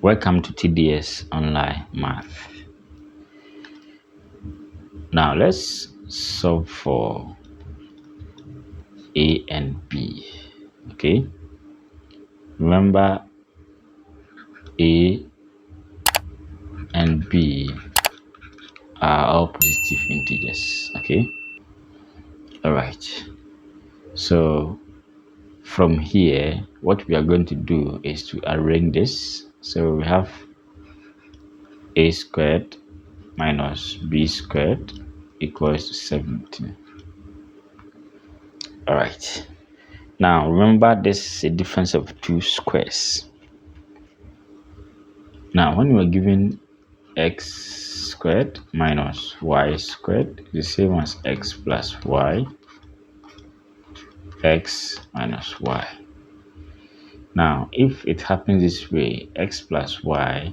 Welcome to TDS Online Math. Now let's solve for A and B. Okay, remember A and B are all positive integers. Okay, all right. So from here, what we are going to do is to arrange this. So we have A squared minus B squared equals to 17. All right. Now remember, this is a difference of two squares. Now when we are given x squared minus y squared is the same as x plus y, x minus y. Now if it happens this way, x plus y,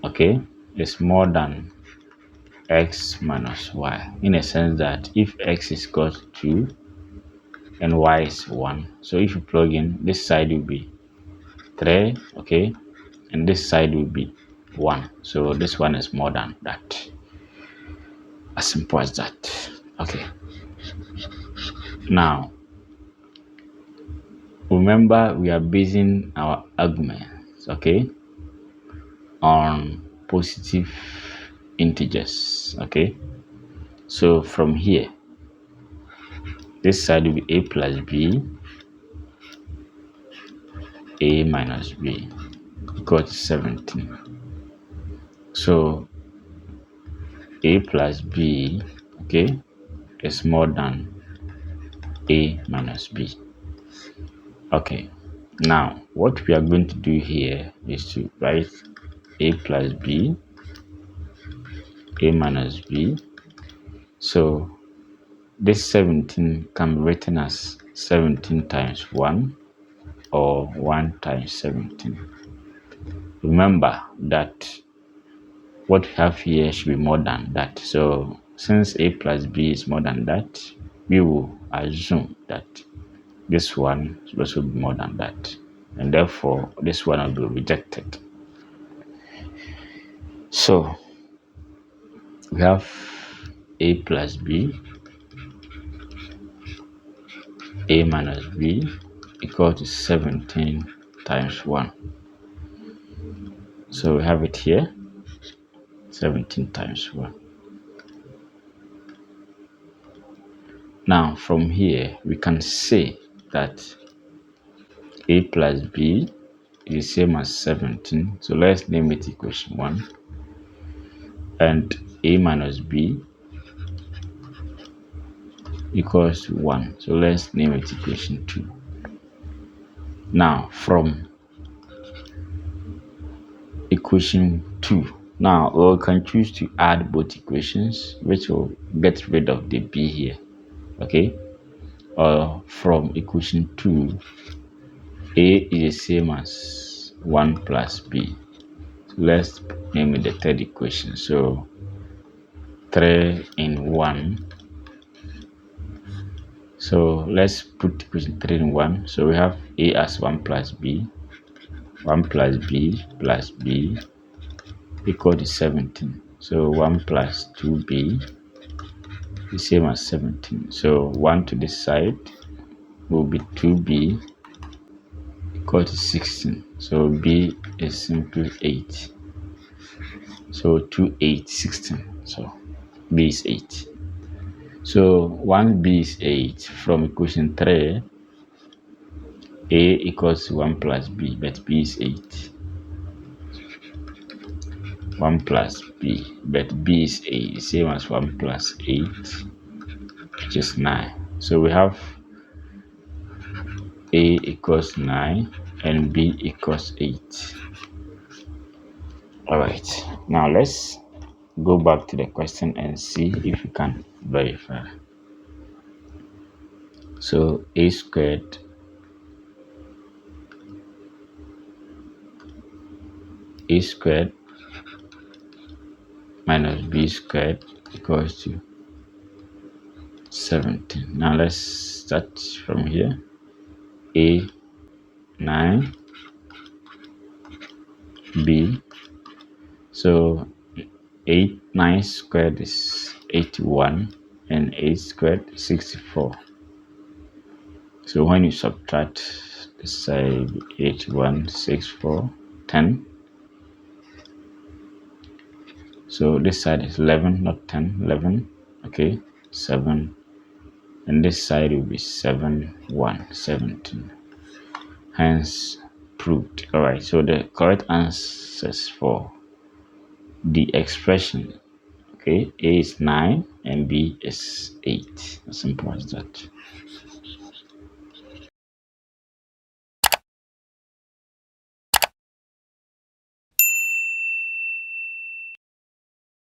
okay, is more than x minus y, in a sense that if x is equal to 2 and y is 1, so if you plug in, this side will be 3, okay, and this side will be 1, so this one is more than that. As simple as that. Okay, now remember we are basing our arguments, okay, on positive integers. Okay, so from here, this side will be a plus b, a minus b equal to 17. So a plus b, okay, is more than a minus b. Okay, now what we are going to do here is to write a plus b, a minus b. So this 17 can be written as 17 times 1 or 1 times 17. Remember that what we have here should be more than that. So since a plus b is more than that, we will assume that this one should also be more than that, and therefore this one will be rejected. So we have a plus b, a minus b equal to 17 times 1. So we have it here, 17 times 1. Now from here we can say that a plus b is the same as 17, so let's name it equation 1, and a minus b equals to 1, so let's name it equation 2. Now from equation 2, now we can choose to add both equations, which will get rid of the b here, okay, or from equation 2, a is the same as 1 plus b, so let's name it the third equation. So 3 in 1, so let's put equation 3 in 1. So we have a as 1 plus b, 1 plus b plus b equal to 17. So 1 plus 2b the same as 17. So 1 to this side will be 2b equal to 16. So b is simply 8. So 2, 8, 16. So b is 8. So 1b is 8. From equation 3, a equals to 1 plus b, but b is 8. 1 plus b, but b is 8, the same as 1 plus 8, which is 9. So we have a equals 9 and b equals 8. All right, now let's go back to the question and see if we can verify. So a squared minus b squared equals to 17. Now let's start from here. A 9 9. B. So 9 squared is 81 and 8 squared is 64. So when you subtract this side 81, 64, 10. So this side is 11, not 10, 11. Okay, 7. And this side will be 7, 1, 17. Hence proved. Alright, so the correct answers for the expression, okay, A is 9 and B is 8. As simple as that.